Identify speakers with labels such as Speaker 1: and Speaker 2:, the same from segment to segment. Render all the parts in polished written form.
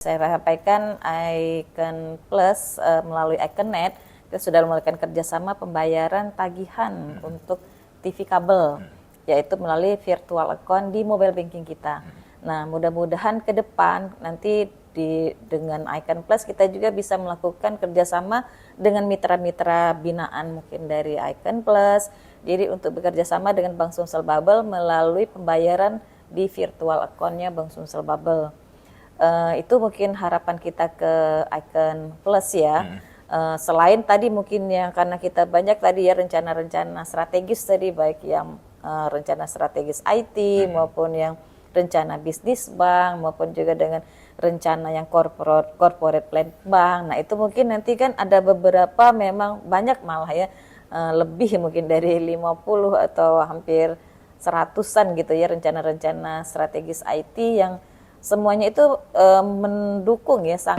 Speaker 1: Saya sampaikan Icon Plus melalui Iconnet kita sudah melakukan kerjasama pembayaran tagihan untuk TV kabel, yaitu melalui virtual account di mobile banking kita. Nah, mudah-mudahan ke depan nanti dengan Icon Plus kita juga bisa melakukan kerjasama dengan mitra-mitra binaan mungkin dari Icon Plus. Jadi untuk bekerja sama dengan Bank Sumsel Bubble melalui pembayaran di virtual account-nya Bank Sumsel Bubble. Itu mungkin harapan kita ke Icon Plus ya. Selain tadi mungkin yang karena kita banyak tadi ya rencana-rencana strategis tadi, baik yang rencana strategis IT maupun yang rencana bisnis bank maupun juga dengan rencana yang corporate plan bank. Nah itu mungkin nanti kan ada beberapa memang banyak malah ya, lebih mungkin dari 50 atau hampir 100-an gitu ya rencana-rencana strategis IT yang semuanya itu mendukung ya sang.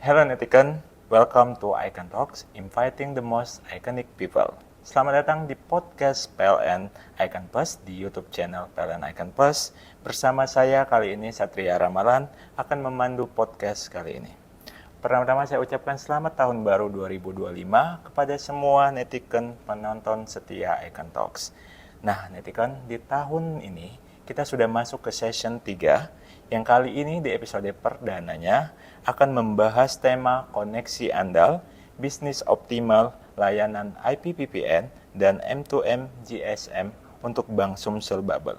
Speaker 2: Hello netizen, welcome to Icon Talks, inviting the most iconic people. Selamat datang di podcast PLN Icon Plus di YouTube channel PLN Icon Plus. Bersama saya kali ini Satria Ramalan akan memandu podcast kali ini. Pertama-tama saya ucapkan selamat tahun baru 2025 kepada semua netizen penonton setia Icon Talks. Nah netizen, di tahun ini kita sudah masuk ke session 3 yang kali ini di episode perdananya akan membahas tema koneksi andal, bisnis optimal, layanan IPVPN, dan M2M GSM untuk Bank Sumsel Bubble.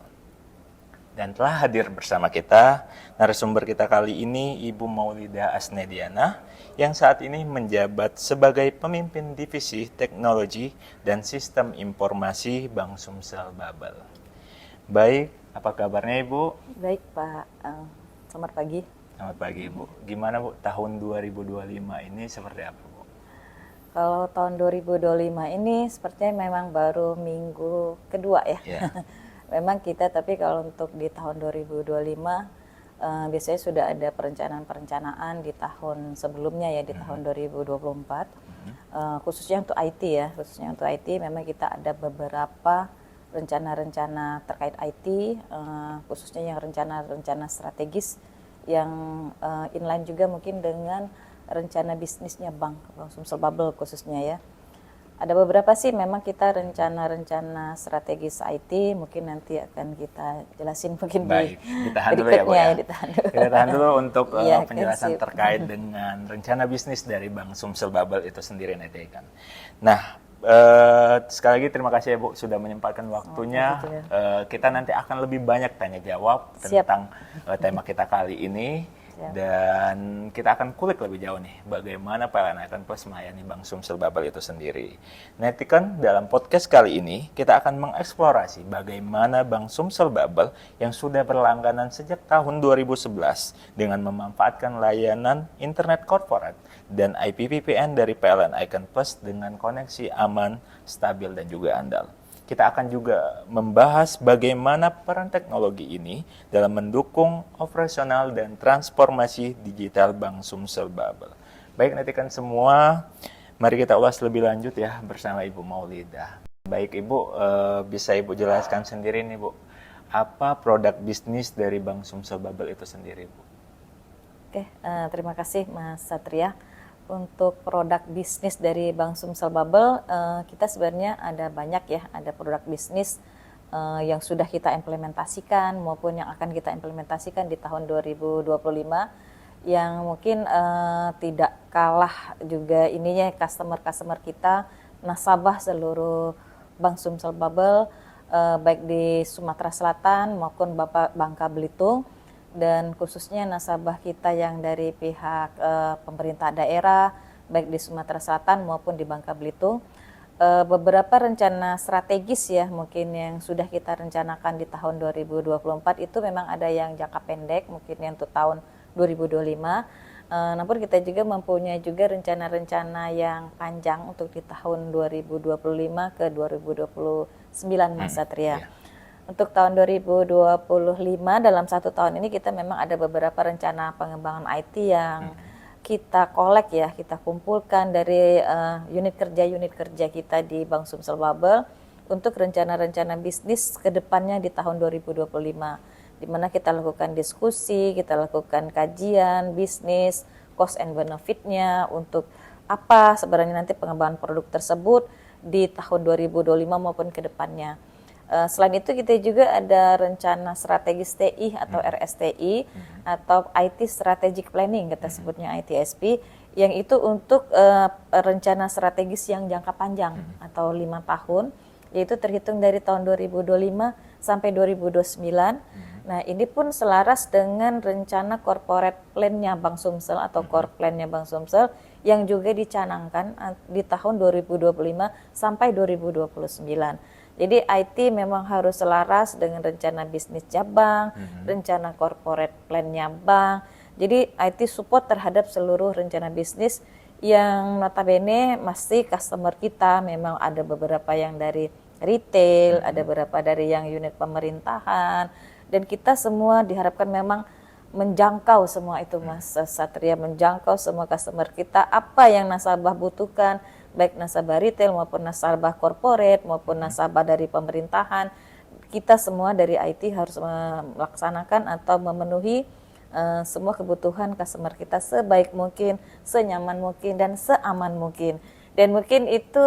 Speaker 2: Dan telah hadir bersama kita, narasumber kita kali ini Ibu Maulida Asnediana, yang saat ini menjabat sebagai pemimpin divisi teknologi dan sistem informasi Bank Sumsel Bubble. Baik, apa kabarnya Ibu?
Speaker 1: Baik Pak, selamat pagi.
Speaker 2: Selamat pagi Bu. Gimana Bu, tahun 2025 ini seperti apa Bu?
Speaker 1: Kalau tahun 2025 ini sepertinya memang baru minggu kedua ya.
Speaker 2: Yeah.
Speaker 1: Memang kita, tapi kalau untuk di tahun 2025 biasanya sudah ada perencanaan-perencanaan di tahun sebelumnya ya, di tahun 2024. Khususnya untuk IT ya, khususnya untuk IT memang kita ada beberapa rencana-rencana terkait IT, khususnya yang rencana-rencana strategis yang inline juga mungkin dengan rencana bisnisnya Bank Sumsel Bubble khususnya ya. Ada beberapa sih memang kita rencana-rencana strategis IT, mungkin nanti akan kita jelasin mungkin
Speaker 2: Baik,
Speaker 1: di
Speaker 2: ditahan dulu ya Bu ya.
Speaker 1: ditahan dulu.
Speaker 2: Kita tahan dulu untuk
Speaker 1: Ya,
Speaker 2: penjelasan
Speaker 1: sip.
Speaker 2: terkait dengan rencana bisnis dari Bank Sumsel Bubble itu sendiri netizen. Nah, sekali lagi terima kasih ya Bu sudah menyempatkan waktunya.
Speaker 1: gitu ya.
Speaker 2: Kita nanti akan lebih banyak tanya jawab
Speaker 1: Siap.
Speaker 2: tentang tema kita kali ini.
Speaker 1: Siap.
Speaker 2: Dan kita akan kulik lebih jauh nih bagaimana PLN Icon Plus melayani Bank Sumsel Bubble itu sendiri. Netizen, dalam podcast kali ini kita akan mengeksplorasi bagaimana Bank Sumsel Bubble yang sudah berlangganan sejak tahun 2011 dengan memanfaatkan layanan internet corporate dan IPVPN dari PLN Icon Plus dengan koneksi aman, stabil dan juga andal. Kita akan juga membahas bagaimana peran teknologi ini dalam mendukung operasional dan transformasi digital Bank Sumsel Bubble. Baik netizen semua, mari kita ulas lebih lanjut ya bersama Ibu Maulida. Baik Ibu, bisa Ibu jelaskan sendiri nih Bu, apa produk bisnis dari Bank Sumsel Bubble itu sendiri Bu?
Speaker 1: Oke, terima kasih Mas Satria. Untuk produk bisnis dari Bank Sumsel Bubble, kita sebenarnya ada banyak ya, ada produk bisnis yang sudah kita implementasikan maupun yang akan kita implementasikan di tahun 2025 yang mungkin tidak kalah juga ininya customer kita, nasabah seluruh Bank Sumsel Bubble, baik di Sumatera Selatan maupun Bangka Belitung. Dan khususnya nasabah kita yang dari pihak pemerintah daerah, baik di Sumatera Selatan maupun di Bangka Belitung. Beberapa rencana strategis ya mungkin yang sudah kita rencanakan di tahun 2024 itu memang ada yang jangka pendek, mungkin yang untuk tahun 2025. Namun kita juga mempunyai juga rencana-rencana yang panjang untuk di tahun 2025 ke 2029 Mas Satria.
Speaker 2: Iya.
Speaker 1: Untuk tahun 2025 dalam 1 tahun ini kita memang ada beberapa rencana pengembangan IT yang kita kolek ya, kita kumpulkan dari unit kerja kita di Bank Sumsel Babel untuk rencana-rencana bisnis ke depannya di tahun 2025, di mana kita lakukan diskusi, kita lakukan kajian bisnis, cost and benefit-nya untuk apa sebenarnya nanti pengembangan produk tersebut di tahun 2025 maupun ke depannya. Selain itu kita juga ada rencana strategis TI atau RSTI atau IT Strategic Planning, kita sebutnya ITSP, yang itu untuk rencana strategis yang jangka panjang atau 5 tahun, yaitu terhitung dari tahun 2025 sampai 2029. Nah, ini pun selaras dengan rencana corporate plan-nya Bank Sumsel atau core plan-nya Bank Sumsel yang juga dicanangkan di tahun 2025 sampai 2029. Jadi IT memang harus selaras dengan rencana bisnis bank, rencana corporate plan-nya bank. Jadi IT support terhadap seluruh rencana bisnis yang notabene masih customer kita memang ada beberapa yang dari retail, ada beberapa dari yang unit pemerintahan, dan kita semua diharapkan memang menjangkau semua itu Mas Satria, menjangkau semua customer kita apa yang nasabah butuhkan, baik nasabah retail maupun nasabah corporate maupun nasabah dari pemerintahan. Kita semua dari IT harus melaksanakan atau memenuhi semua kebutuhan customer kita sebaik mungkin, senyaman mungkin, dan seaman mungkin. Dan mungkin itu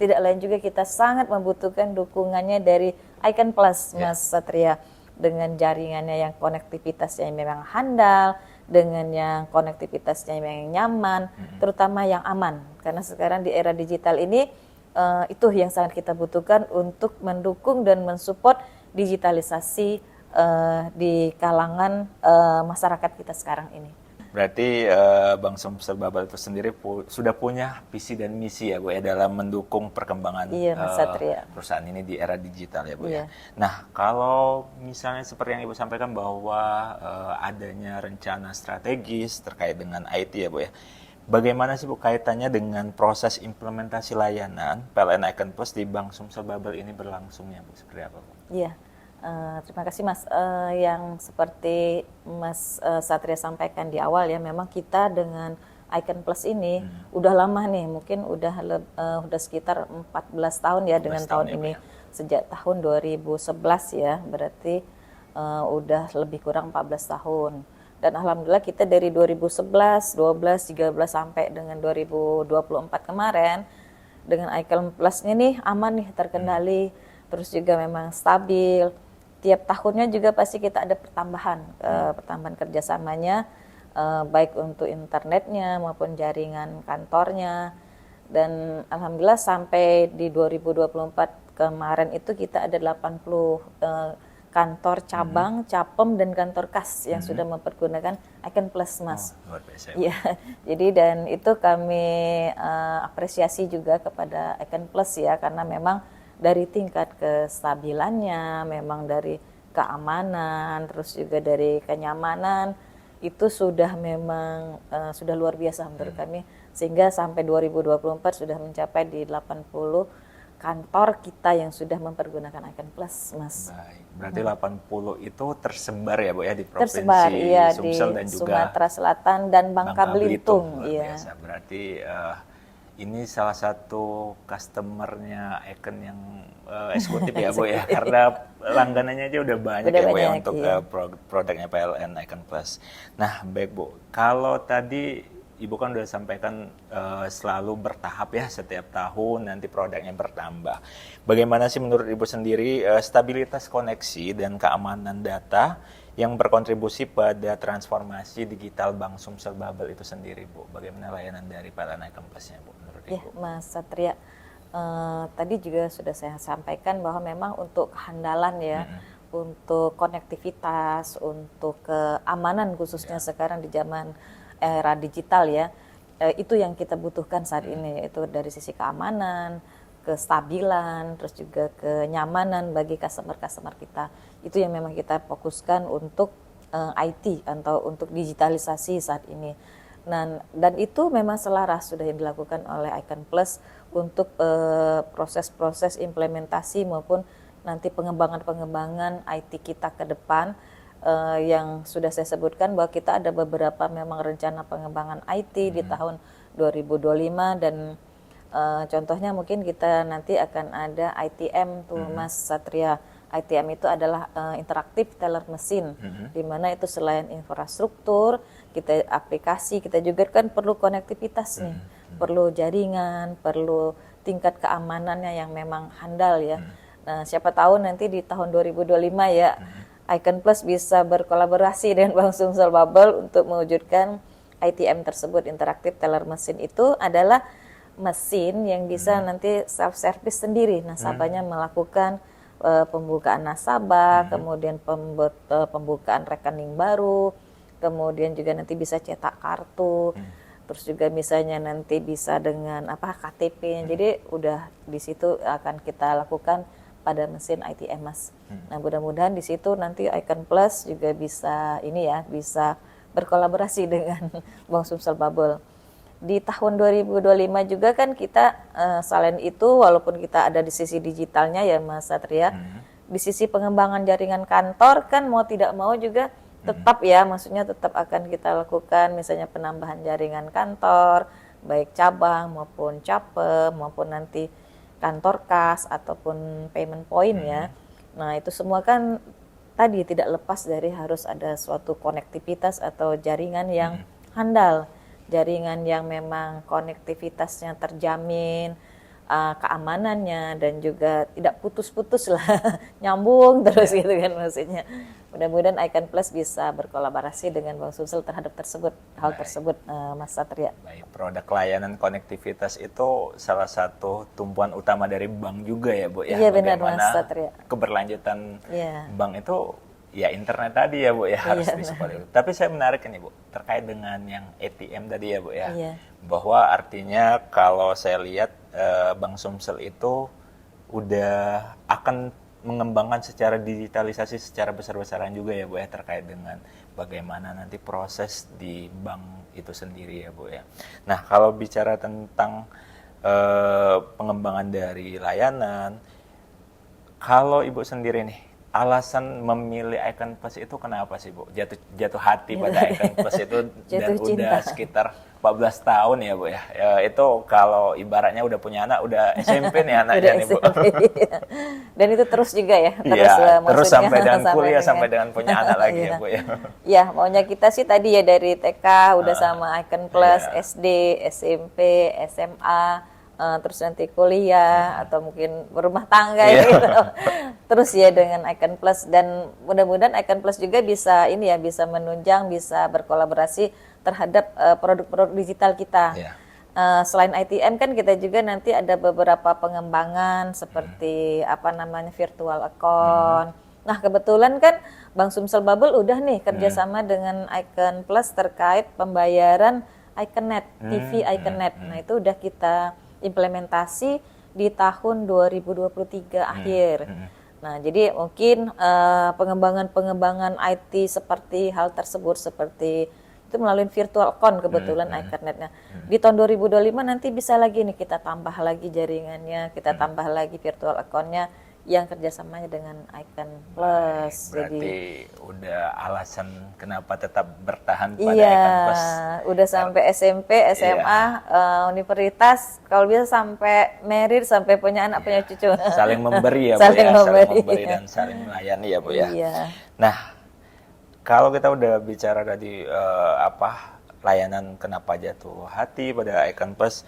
Speaker 1: tidak lain juga kita sangat membutuhkan dukungannya dari Icon Plus Mas Satria, dengan jaringannya yang konektivitasnya memang handal, dengan yang konektivitasnya yang nyaman, terutama yang aman. Karena sekarang di era digital ini itu yang sangat kita butuhkan untuk mendukung dan mensupport digitalisasi di kalangan masyarakat kita sekarang ini.
Speaker 2: Berarti Bank Sumsel Babel itu sendiri sudah punya visi dan misi ya Bu ya dalam mendukung perkembangan perusahaan ini di era digital ya Bu ya. Nah, kalau misalnya seperti yang Ibu sampaikan bahwa adanya rencana strategis terkait dengan IT ya Bu ya. Bagaimana sih Bu kaitannya dengan proses implementasi layanan PLN Icon Plus di Bank Sumsel Babel ini berlangsungnya Bu? Seperti apa Bu?
Speaker 1: Iya. Terima kasih Mas. Yang seperti Mas Satria sampaikan di awal ya, memang kita dengan Icon Plus ini udah lama nih, mungkin udah sekitar 14 tahun ya dengan tahun ini. Sejak tahun 2011 ya, berarti udah lebih kurang 14 tahun. Dan alhamdulillah kita dari 2011, 12, 13 sampai dengan 2024 kemarin dengan Icon Plus ini aman nih, terkendali, terus juga memang stabil. Tiap tahunnya juga pasti kita ada pertambahan kerjasamanya, baik untuk internetnya maupun jaringan kantornya. Dan alhamdulillah sampai di 2024 kemarin itu kita ada 80 kantor cabang, capem, dan kantor kas yang sudah mempergunakan Icon Plus Mas.
Speaker 2: Luar biasa.
Speaker 1: Ya, jadi dan itu kami apresiasi juga kepada Icon Plus ya, karena memang dari tingkat kestabilannya, memang dari keamanan, terus juga dari kenyamanan, itu sudah memang sudah luar biasa menurut kami, sehingga sampai 2024 sudah mencapai di 80 kantor kita yang sudah mempergunakan Icon Plus Mas.
Speaker 2: Baik, berarti 80 itu tersebar ya Bu ya di provinsi
Speaker 1: iya,
Speaker 2: Sumsel
Speaker 1: di
Speaker 2: dan juga
Speaker 1: Sumatera Selatan dan Bangka Belitung.
Speaker 2: Luar biasa. Berarti ini salah satu customernya Icon yang eksekutif ya Bu ya, karena langganannya aja udah banyak ya Bu ya untuk produknya PLN Icon Plus. Nah baik Bu, kalau tadi Ibu kan udah sampaikan selalu bertahap ya, setiap tahun nanti produknya bertambah. Bagaimana sih menurut Ibu sendiri stabilitas koneksi dan keamanan data yang berkontribusi pada transformasi digital Bank Sumsel Babel itu sendiri Bu? Bagaimana layanan dari PLN Icon Plus-nya Bu menurut Ibu?
Speaker 1: Ya Mas Satria, tadi juga sudah saya sampaikan bahwa memang untuk kehandalan ya, untuk konektivitas, untuk keamanan khususnya sekarang di zaman era digital ya, itu yang kita butuhkan saat ini, yaitu dari sisi keamanan, kestabilan, terus juga kenyamanan bagi customer kita. Itu yang memang kita fokuskan untuk IT atau untuk digitalisasi saat ini. Nah, dan itu memang selaras sudah yang dilakukan oleh Icon Plus untuk proses-proses implementasi maupun nanti pengembangan IT kita ke depan. Yang sudah saya sebutkan bahwa kita ada beberapa memang rencana pengembangan IT di tahun 2025 dan contohnya mungkin kita nanti akan ada ITM tuh Mas Satria. ITM itu adalah interaktif teller mesin, di mana itu selain infrastruktur, kita aplikasi, kita juga kan perlu konektivitas nih, perlu jaringan, perlu tingkat keamanannya yang memang handal ya. Nah, siapa tahu nanti di tahun 2025 ya, Icon Plus bisa berkolaborasi dengan Bank Sumsel Bubble untuk mewujudkan ITM tersebut. Interaktif teller mesin itu adalah mesin yang bisa nanti self service sendiri, nasabahnya melakukan pembukaan nasabah, kemudian pembukaan rekening baru, kemudian juga nanti bisa cetak kartu, terus juga misalnya nanti bisa dengan KTP. Jadi udah di situ akan kita lakukan pada mesin ITM Mas. Nah, mudah-mudahan di situ nanti Icon Plus juga bisa bisa berkolaborasi dengan Bank Sumsel Bubble. Di tahun 2025 juga kan kita selain itu walaupun kita ada di sisi digitalnya ya Mas Satria, di sisi pengembangan jaringan kantor kan mau tidak mau juga tetap maksudnya tetap akan kita lakukan misalnya penambahan jaringan kantor, baik cabang maupun capem maupun nanti kantor kas ataupun payment point ya. Nah, itu semua kan tadi tidak lepas dari harus ada suatu konektivitas atau jaringan yang handal. Jaringan yang memang konektivitasnya terjamin, keamanannya dan juga tidak putus-putus lah, nyambung terus gitu kan maksudnya. Mudah-mudahan Icon Plus bisa berkolaborasi dengan Bank Sumsel terhadap hal tersebut Mas Satria.
Speaker 2: Baik, produk layanan konektivitas itu salah satu tumpuan utama dari bank juga ya Bu ya.
Speaker 1: Iya benar Mas Satria.
Speaker 2: Keberlanjutan bank itu ya internet tadi ya Bu ya harus disupport. Tapi saya menarik ini Bu terkait dengan yang ATM tadi ya Bu ya. Bahwa artinya kalau saya lihat Bank Sumsel itu udah akan mengembangkan secara digitalisasi secara besar-besaran juga ya Bu ya terkait dengan bagaimana nanti proses di bank itu sendiri ya Bu ya. Nah, kalau bicara tentang pengembangan dari layanan, kalau Ibu sendiri nih alasan memilih Icon Plus itu kenapa sih Bu? Jatuh hati pada Icon Plus itu dan udah sekitar 14 tahun ya Bu ya. Itu kalau ibaratnya udah punya anak, udah SMP nih anaknya nih Bu.
Speaker 1: Dan itu terus juga ya.
Speaker 2: Terus sampai dengan kuliah, sampai dengan punya anak lagi ya Bu ya.
Speaker 1: Ya, maunya kita sih tadi ya dari TK udah sama Icon Plus, SD, SMP, SMA, terus nanti kuliah atau mungkin berumah tangga gitu. Terus ya dengan Icon Plus dan mudah-mudahan Icon Plus juga bisa bisa menunjang, bisa berkolaborasi terhadap produk-produk digital kita. Selain ITM kan kita juga nanti ada beberapa pengembangan seperti virtual account. Nah, kebetulan kan Bank Sumsel Bubble udah nih kerjasama dengan Icon Plus terkait pembayaran IconNet, TV IconNet. Nah, itu udah kita implementasi di tahun 2023 akhir. Nah, jadi mungkin pengembangan IT seperti hal tersebut seperti itu melalui virtual account kebetulan IconNet-nya. Di tahun 2025 nanti bisa lagi nih kita tambah lagi jaringannya, kita tambah lagi virtual account-nya yang kerjasamanya dengan Icon Plus.
Speaker 2: Berarti udah alasan kenapa tetap bertahan pada Icon Plus.
Speaker 1: Udah sampai SMP, SMA, universitas, kalau bisa sampai married, sampai punya anak, punya cucu.
Speaker 2: Saling memberi ya Bu ya, saling memberi dan saling melayani ya Bu ya. Nah, kalau kita udah bicara tadi layanan kenapa jatuh hati pada Icon Plus,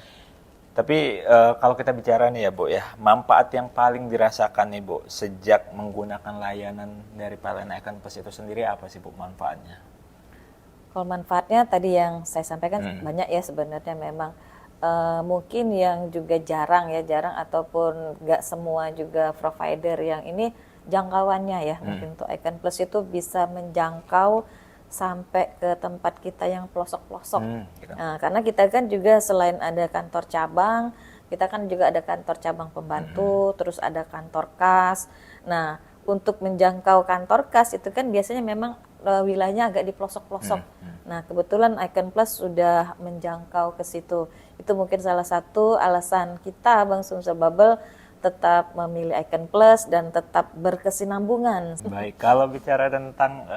Speaker 2: tapi kalau kita bicara nih ya Bu ya, manfaat yang paling dirasakan nih Bu sejak menggunakan layanan dari PLN Icon Plus itu sendiri apa sih Bu manfaatnya?
Speaker 1: Kalau manfaatnya tadi yang saya sampaikan banyak ya sebenarnya memang mungkin yang juga jarang ataupun nggak semua juga provider yang ini jangkauannya ya. Mungkin untuk Icon Plus itu bisa menjangkau sampai ke tempat kita yang pelosok-pelosok. Gitu. Nah, karena kita kan juga selain ada kantor cabang, kita kan juga ada kantor cabang pembantu, terus ada kantor kas. Nah, untuk menjangkau kantor kas itu kan biasanya memang wilayahnya agak di pelosok-pelosok. Nah, kebetulan Icon Plus sudah menjangkau ke situ. Itu mungkin salah satu alasan kita Bang Sumsel Bubble tetap memilih Icon Plus dan tetap berkesinambungan.
Speaker 2: Baik, kalau bicara tentang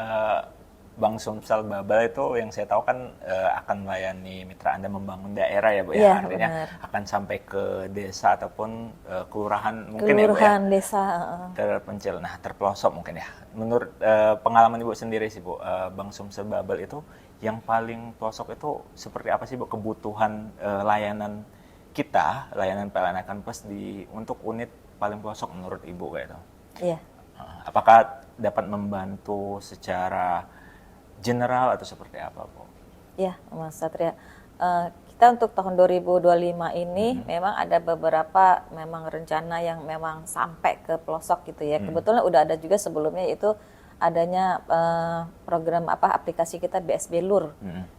Speaker 2: Bang Sumsel Bubble itu yang saya tahu kan akan melayani mitra Anda membangun daerah ya Bu ya,
Speaker 1: Iya,
Speaker 2: artinya
Speaker 1: benar.
Speaker 2: akan sampai ke desa ataupun kelurahan mungkin
Speaker 1: Kelurahan,
Speaker 2: ya Bu ya,
Speaker 1: desa.
Speaker 2: terpencil, nah terpelosok mungkin ya. Menurut pengalaman Ibu sendiri sih Bu, Bang Sumsel Bubble itu yang paling pelosok itu seperti apa sih Bu kebutuhan layanan kita, layanan PLN Icon Plus untuk unit paling pelosok menurut Ibu kayak itu?
Speaker 1: Iya.
Speaker 2: Apakah dapat membantu secara general atau seperti apa, Bu?
Speaker 1: Ya, Mas Satria. Kita untuk tahun 2025 ini memang ada beberapa memang rencana yang memang sampai ke pelosok gitu ya. Kebetulan udah ada juga sebelumnya itu adanya program aplikasi kita BSB Lur.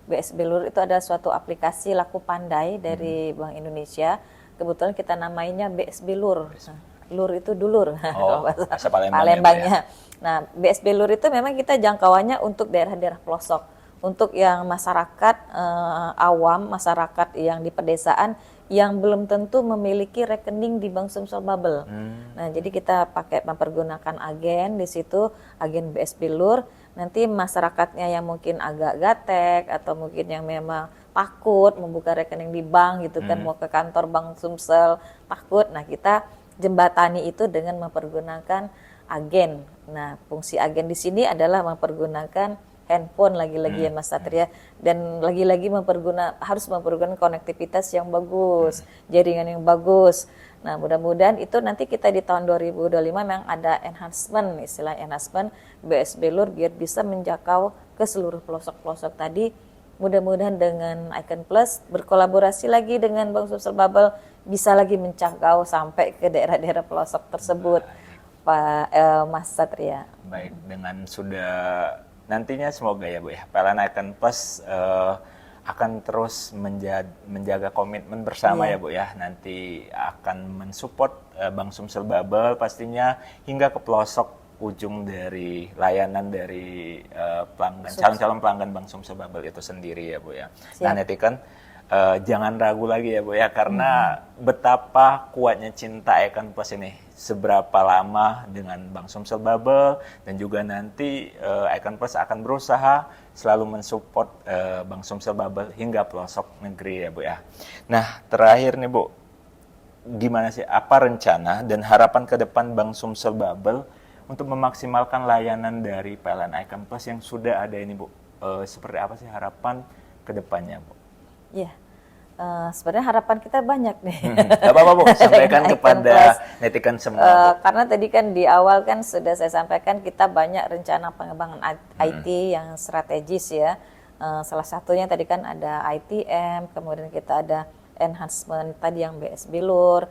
Speaker 1: BSB Lur itu ada suatu aplikasi laku pandai dari Bank Indonesia. Kebetulan kita namainya BSB Lur. Nah, Lur itu dulur.
Speaker 2: Oh, bahasa Palembang
Speaker 1: Palembangnya. Nah, BSB Lur itu memang kita jangkauannya untuk daerah-daerah pelosok. Untuk yang masyarakat awam, masyarakat yang di pedesaan yang belum tentu memiliki rekening di Bank Sumsel Bubble. Nah, jadi kita pakai mempergunakan agen di situ, agen BSB Lur. Nanti masyarakatnya yang mungkin agak gatek atau mungkin yang memang takut membuka rekening di bank gitu kan, mau ke kantor Bank Sumsel takut. Nah, kita jembatani itu dengan mempergunakan agen. Nah, fungsi agen di sini adalah mempergunakan handphone lagi-lagi ya Mas Satria, dan lagi-lagi harus mempergunakan konektivitas yang bagus, jaringan yang bagus. Nah, mudah-mudahan itu nanti kita di tahun 2025 memang ada enhancement, istilah enhancement BSB Lur biar bisa menjangkau ke seluruh pelosok-pelosok tadi. Mudah-mudahan dengan Icon Plus berkolaborasi lagi dengan Bank Sumsel Bubble bisa lagi menjangkau sampai ke daerah-daerah pelosok tersebut, Pak Mas Satria.
Speaker 2: Baik, dengan sudah nantinya semoga ya Bu ya, PLN Icon Plus akan terus menjaga komitmen bersama ya Bu ya. Nanti akan mensupport Bank Sumsel Bubble pastinya hingga ke pelosok ujung dari layanan dari pelanggan, calon-calon pelanggan Bank Sumsel Bubble itu sendiri ya Bu ya.
Speaker 1: Siap.
Speaker 2: Nah, nanti kan jangan ragu lagi ya Bu ya, karena betapa kuatnya cinta Icon Plus ini, seberapa lama dengan Bank Sumsel Bubble, dan juga nanti Icon Plus akan berusaha selalu mensupport Bank Sumsel Bubble hingga pelosok negeri ya Bu ya. Nah, terakhir nih Bu, gimana sih, apa rencana dan harapan ke depan Bank Sumsel Bubble untuk memaksimalkan layanan dari PLN Icon Plus yang sudah ada ini Bu? Seperti apa sih harapan ke depannya Bu?
Speaker 1: Iya, sebenarnya harapan kita banyak nih.
Speaker 2: Gak apa-apa Bu, sampaikan
Speaker 1: Icon
Speaker 2: kepada
Speaker 1: Plus.
Speaker 2: netizen semua Bu.
Speaker 1: Karena tadi kan di awal kan sudah saya sampaikan kita banyak rencana pengembangan IT yang strategis ya. Salah satunya tadi kan ada ITM, kemudian kita ada enhancement tadi yang BSB Lur.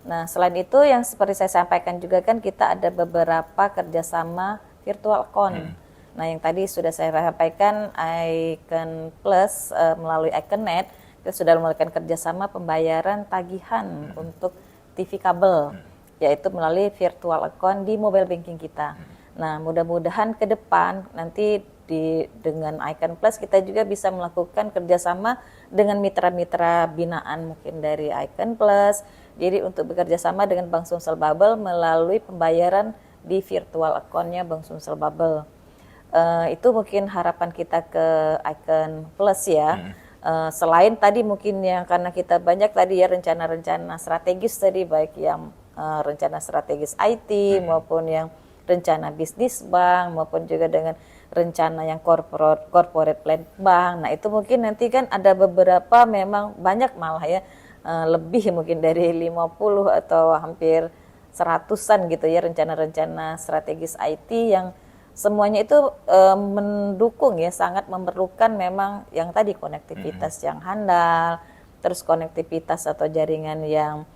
Speaker 1: Nah, selain itu yang seperti saya sampaikan juga kan kita ada beberapa kerjasama virtual account. Nah, yang tadi sudah saya sampaikan Icon Plus melalui Iconnet kita sudah melakukan kerjasama pembayaran tagihan untuk TV kabel, yaitu melalui virtual account di mobile banking kita. Nah, mudah-mudahan ke depan nanti dengan Icon Plus kita juga bisa melakukan kerjasama dengan mitra-mitra binaan mungkin dari Icon Plus. Jadi untuk bekerja sama dengan Bank Sumsel Bubble melalui pembayaran di virtual account-nya Bank Sumsel Bubble. Itu mungkin harapan kita ke Icon Plus ya. Selain tadi mungkin yang karena kita banyak tadi ya rencana-rencana strategis tadi, baik yang rencana strategis IT maupun yang rencana bisnis bank maupun juga dengan rencana yang corporate plan bank. Nah, itu mungkin nanti kan ada beberapa memang banyak malah ya, lebih mungkin dari 50 atau hampir 100-an gitu ya rencana-rencana strategis IT yang semuanya itu mendukung ya, sangat memerlukan memang yang tadi konektivitas yang handal, terus konektivitas atau jaringan yang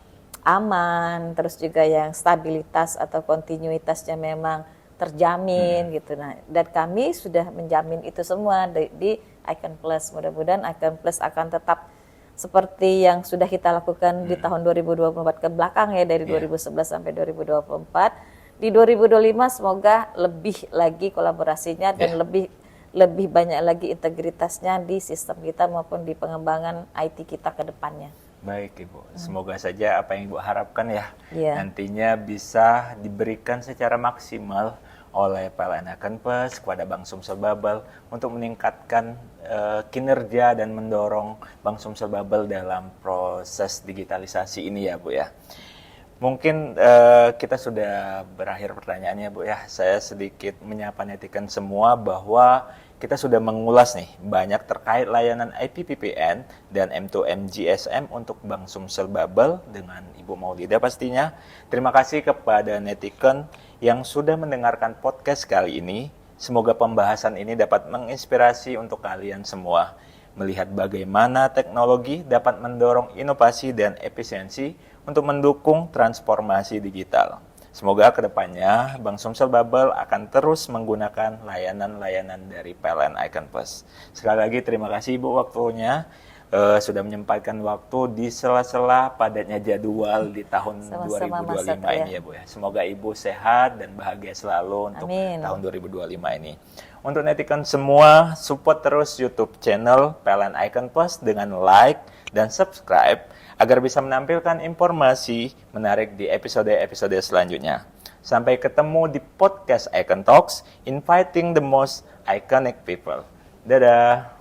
Speaker 1: aman, terus juga yang stabilitas atau kontinuitasnya memang terjamin gitu. Nah, dan kami sudah menjamin itu semua di Icon Plus. Mudah-mudahan Icon Plus akan tetap seperti yang sudah kita lakukan di tahun 2024 ke belakang ya, dari 2011 sampai 2024. di 2025 semoga lebih lagi kolaborasinya dan lebih banyak lagi integritasnya di sistem kita maupun di pengembangan IT kita ke depannya.
Speaker 2: Baik Ibu, semoga saja apa yang Ibu harapkan
Speaker 1: Iya.
Speaker 2: nantinya bisa diberikan secara maksimal oleh PLN Akenpes kepada Bank Sumsel Babel untuk meningkatkan kinerja dan mendorong Bank Sumsel Babel dalam proses digitalisasi ini ya Bu ya. Mungkin kita sudah berakhir pertanyaannya Bu ya. Saya sedikit menyapa netizen semua bahwa kita sudah mengulas nih banyak terkait layanan IPVPN dan M2M GSM untuk Bank Sumsel Babel dengan Ibu Maulida pastinya. Terima kasih kepada netizen yang sudah mendengarkan podcast kali ini. Semoga pembahasan ini dapat menginspirasi untuk kalian semua melihat bagaimana teknologi dapat mendorong inovasi dan efisiensi untuk mendukung transformasi digital. Semoga kedepannya Bank Sumsel Babel akan terus menggunakan layanan-layanan dari PLN Akenpes. Sekali lagi terima kasih Ibu waktunya, sudah menyempatkan waktu di sela-sela padatnya jadwal di tahun
Speaker 1: Sama-sama,
Speaker 2: 2025
Speaker 1: Mas
Speaker 2: ini ya Bu ya. Semoga Ibu sehat dan bahagia selalu untuk
Speaker 1: Amin.
Speaker 2: tahun 2025 ini. Untuk netizen semua, support terus YouTube channel PLN Akenpes dengan like dan subscribe agar bisa menampilkan informasi menarik di episode-episode selanjutnya. Sampai ketemu di podcast Icon Talks, inviting the most iconic people. Dadah!